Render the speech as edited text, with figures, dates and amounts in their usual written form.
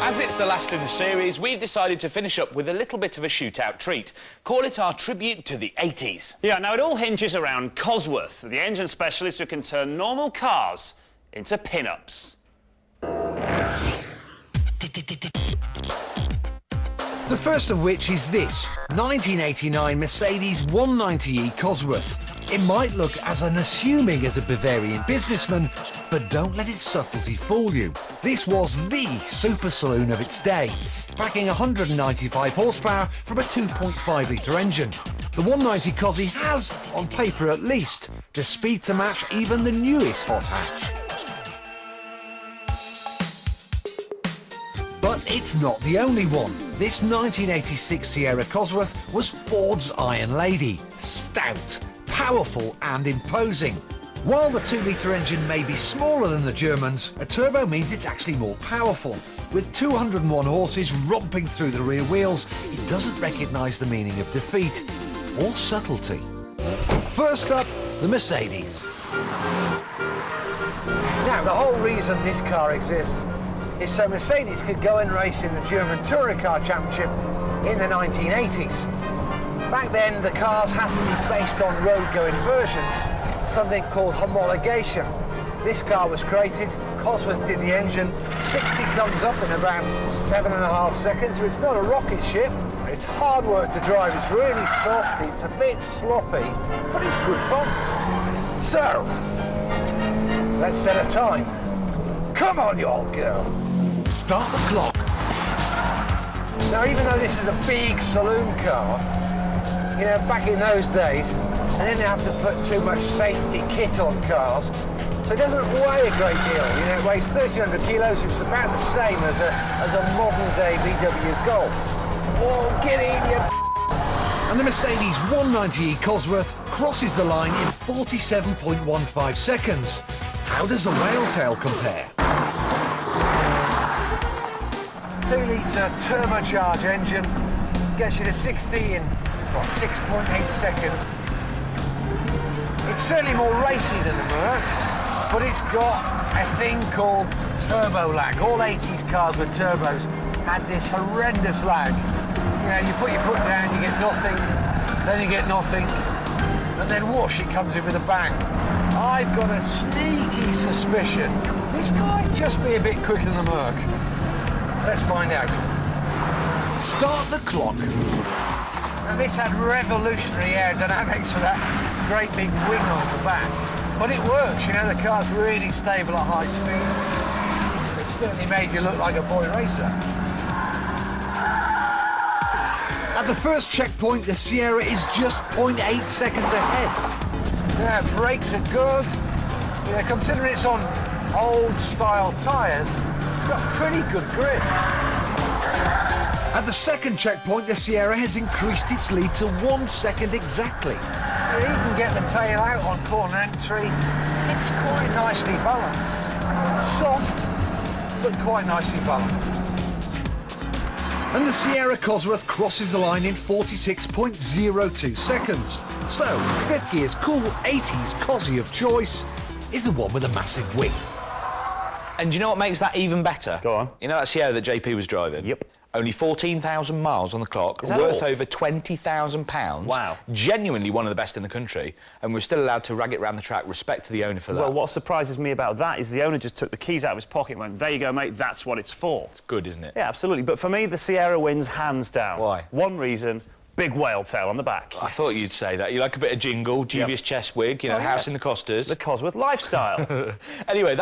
As it's the last in the series, we've decided to finish up with a little bit of a shootout treat. Call it our tribute to the 80s. Yeah, now it all hinges around Cosworth, the engine specialist who can turn normal cars into pin-ups. The first of which is this 1989 Mercedes 190E Cosworth. It might look as unassuming as a Bavarian businessman, but don't let its subtlety fool you. This was the super saloon of its day, packing 195 horsepower from a 2.5 litre engine. The 190 Cosy has, on paper at least, the speed to match even the newest hot hatch. But it's not the only one. This 1986 Sierra Cosworth was Ford's Iron Lady. Stout, powerful and imposing. While the 2-litre engine may be smaller than the Germans, a turbo means it's actually more powerful. With 201 horses romping through the rear wheels, it doesn't recognise the meaning of defeat or subtlety. First up, the Mercedes. Now, the whole reason this car exists is so Mercedes could go and race in the German Touring Car Championship in the 1980s. Back then, the cars had to be based on road-going versions, something called homologation. This car was created, Cosworth did the engine, 60 comes up in about 7.5 seconds, so it's not a rocket ship. It's hard work to drive, it's really soft, it's a bit sloppy, but it's good fun. So, let's set a time. Come on, you old girl. Start the clock. Now, even though this is a big saloon car, you know, back in those days, they didn't have to put too much safety kit on cars, so it doesn't weigh a great deal. You know, it weighs 1,300 kilos, which is about the same as a modern-day VW Golf. Oh, get in, you... And the Mercedes 190E Cosworth crosses the line in 47.15 seconds. How does the whale tail compare? 2-litre turbocharged engine gets you to 60 in, what, 6.8 seconds. It's certainly more racy than the Merc, but it's got a thing called turbo lag. All 80s cars with turbos had this horrendous lag. You know, you put your foot down, you get nothing, then you get nothing, and then whoosh, it comes in with a bang. I've got a sneaky suspicion this might just be a bit quicker than the Merc. Let's find out. Start the clock. Now, this had revolutionary aerodynamics with that great big wing on the back. But it works, you know, the car's really stable at high speed. It certainly made you look like a boy racer. At the first checkpoint, the Sierra is just 0.8 seconds ahead. Yeah, brakes are good. You know, considering it's on old-style tyres, it's got pretty good grip. At the second checkpoint, the Sierra has increased its lead to 1 second exactly. You even get the tail out on corner entry. It's quite nicely balanced. Soft, but quite nicely balanced. And the Sierra Cosworth crosses the line in 46.02 seconds. So, fifth gear's cool 80s Cosy of choice is the one with a massive wing. And do you know what makes that even better? Go on. You know that Sierra that JP was driving? Yep. Only 14,000 miles on the clock, Is that worth all? over £20,000. Wow. Genuinely one of the best in the country, and we're still allowed to rag it around the track. Respect to the owner for that. Well, what surprises me about that is the owner just took the keys out of his pocket and went, there you go, mate, that's what it's for. It's good, isn't it? Yeah, absolutely. But for me, the Sierra wins hands down. Why? One reason, big whale tail on the back. I thought you'd say that. You like a bit of jingle, dubious chest wig, you know, Oh, yeah. house in the Costas. The Cosworth lifestyle. Anyway, that's